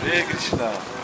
Hare Krishna.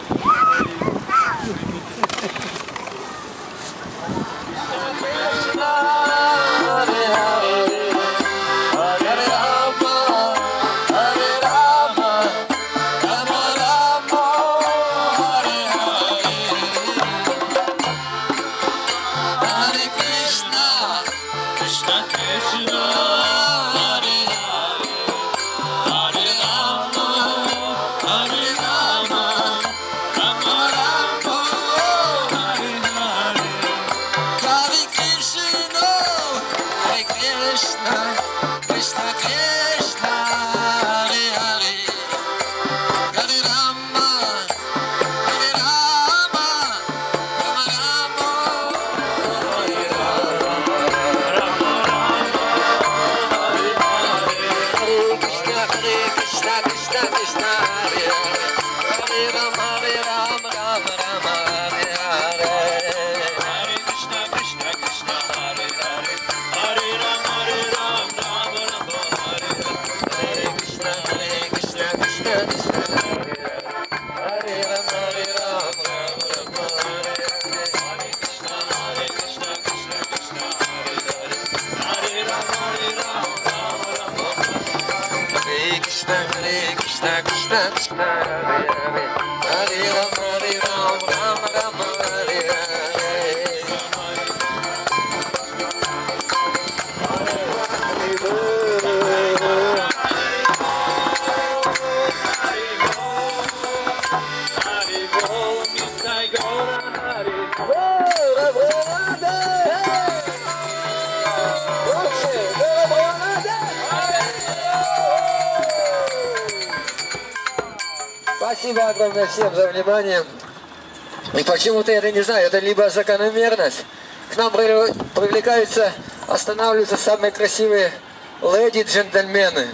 Спасибо огромное всем за внимание. И почему-то, я не знаю, это либо закономерность. К нам привлекаются, останавливаются самые красивые леди, джентльмены.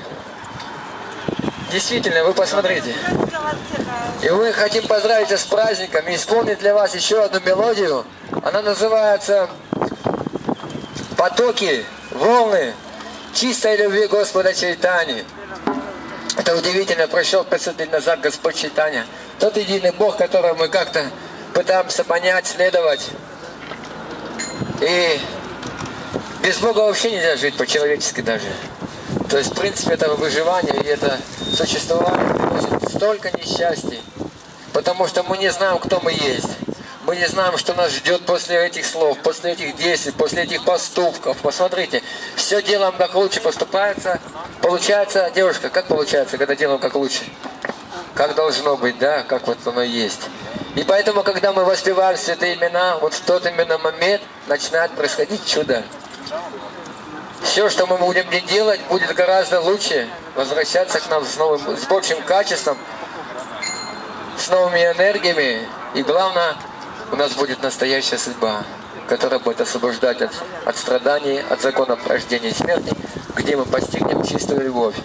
Действительно, вы посмотрите. И мы хотим поздравить вас с праздником и исполнить для вас еще одну мелодию. Она называется «Потоки, волны чистой любви Господа Чайтани». Это удивительно, прошел 500 лет назад Господь Чайтанья. Тот единый Бог, которого мы как-то пытаемся понять, следовать. И без Бога вообще нельзя жить, по-человечески даже. То есть, в принципе, это выживание и это существование приносит столько несчастий. Потому что мы не знаем, кто мы есть. Мы не знаем, что нас ждет после этих слов, после этих действий, после этих поступков. Посмотрите, все делаем как лучше поступается. Получается, девушка, как получается, когда делаем как лучше? Как должно быть, да, как вот оно есть. И поэтому, когда мы воспеваем святые имена, вот в тот именно момент начинает происходить чудо. Все, что мы будем делать, будет гораздо лучше возвращаться к нам с большим качеством, с новыми энергиями. И главное, у нас будет настоящая судьба, которая будет освобождать от страданий, от законов рождения и смерти, где мы постигнем чистую любовь.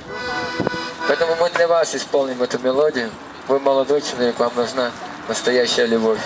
Поэтому мы для вас исполним эту мелодию. Вы молодой человек, вам нужна настоящая любовь.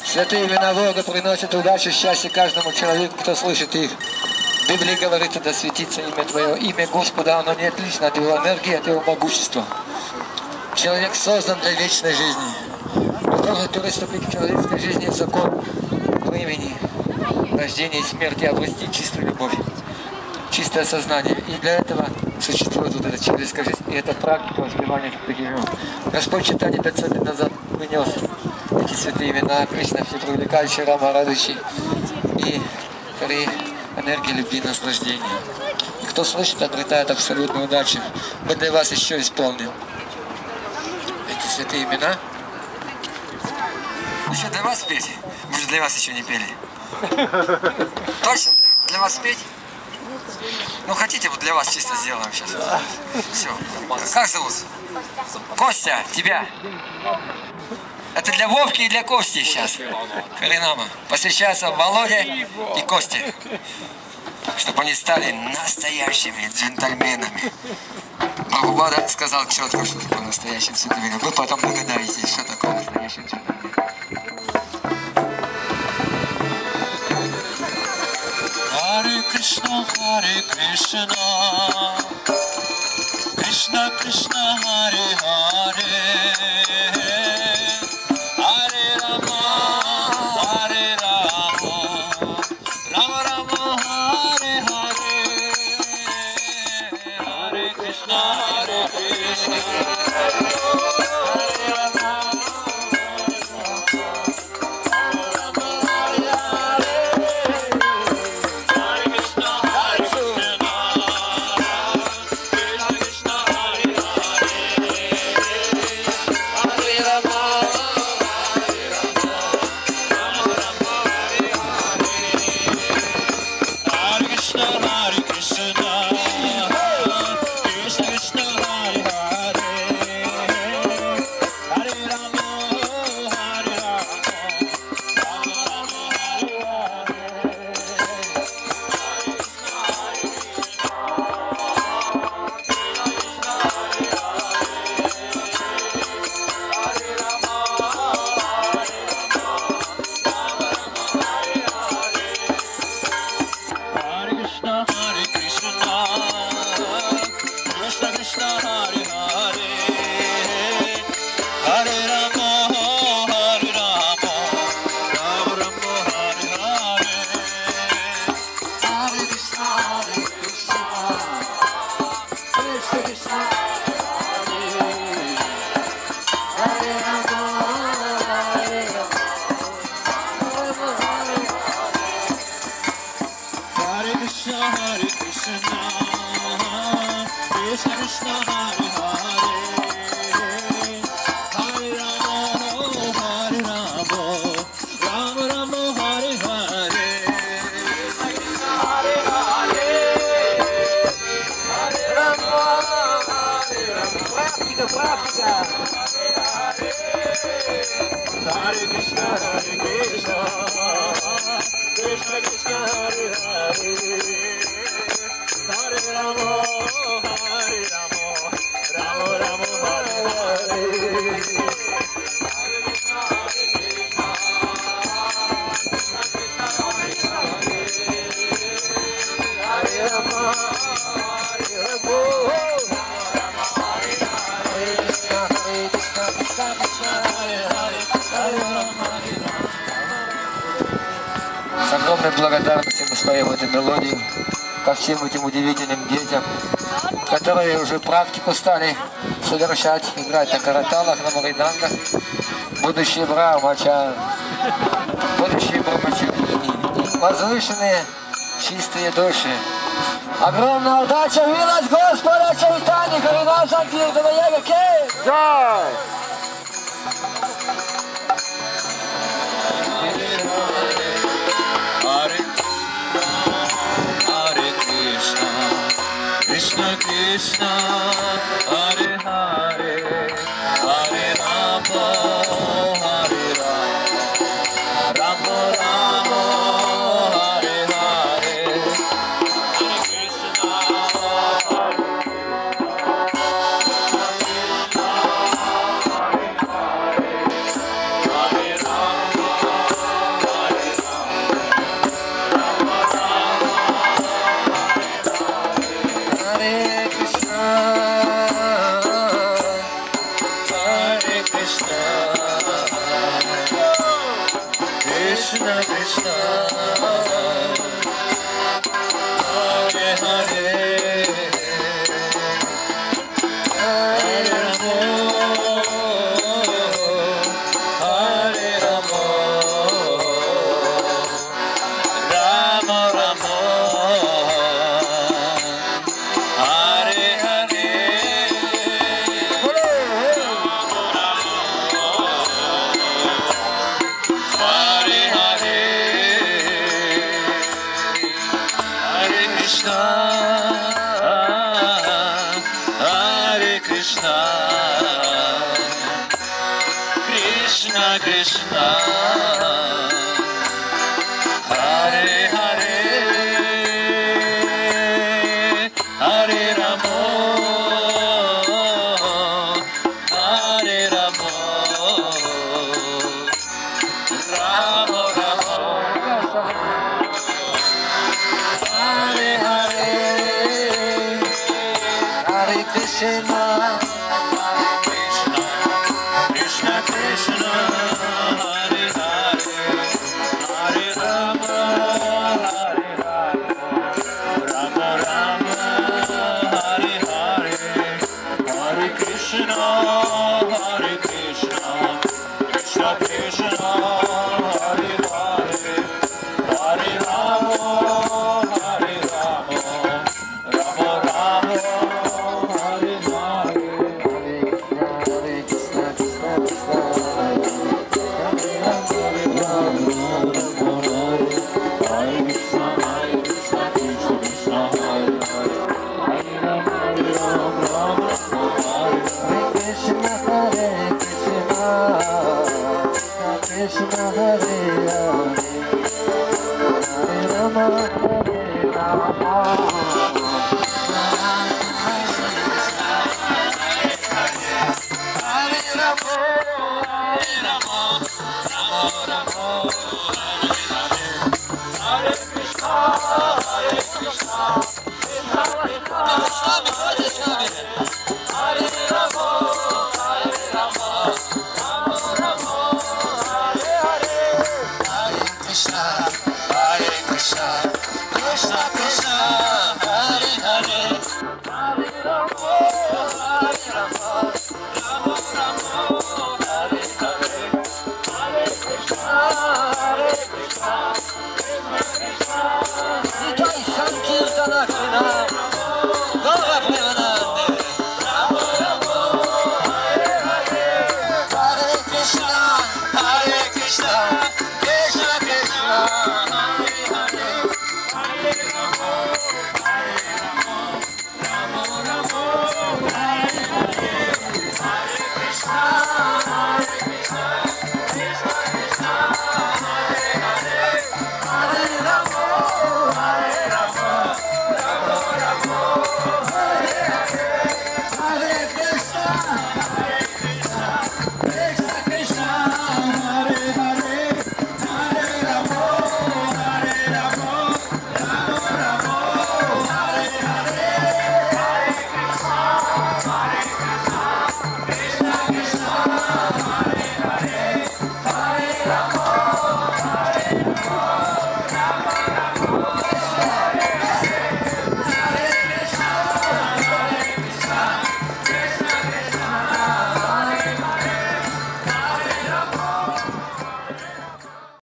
Святые имена Бога приносят удачу, счастье каждому человеку, кто слышит их. В Библии говорится: да светится имя Твое. Имя Господа, оно не отлично от Его энергии, от Его могущества. Человек создан для вечной жизни. Но должен переступить в человеческой жизни закон времени, рождения и смерти, обрести чистую любовь, чистое сознание. И для этого существует вот эта человеческая жизнь. И это практика воспевания таких имен. Господь читание 500 лет назад вынес эти святые имена: Кришна, все привлекающий, Рама, радующий, и Хари, энергия любви, наслаждения. И кто слышит, обретает абсолютную удачу. Мы для вас еще исполним эти святые имена. Еще для вас петь? Мы же для вас еще не пели. Точно? Для вас петь? Ну хотите, вот для вас чисто сделаем сейчас. Все. Как зовут? Костя, тебя. Это для Вовки и для Кости сейчас. Харинама. Посвящается Володе и Косте. чтобы они стали настоящими джентльменами. Прабхупада сказал четко, что такое настоящий джентльмен. Вы потом догадаетесь, что такое настоящий джентльмен. Hare Krishna, Krishna Krishna, Hare Hare, Hare Rama, Rama Rama, Hare Hare, Hare Krishna, Krishna С огромной благодарностью мы споем эту мелодию ко всем этим удивительным детям, которые уже практику стали совершать, играть на караталах, на маридангах. Будущие брамача, будущие брамачи, возвышенные, чистые души. Огромная удача, милость Господа Чайтани, Харинам Санкиртана Яга Кей! Джай! Krishna Krishna, Hare Hare, Hare Rama, Hare Rama, Rama Rama, Hare Hare, Hare Krishna, Krishna Krishna, Hare Hare, Hare Rama, Hare Rama, Rama Rama, Hare Hare, Krishna Krishna, Hare Hare, Hare Ramo, Hare Ramo, Ramo Ramo, Hare Hare, Hare Krishna,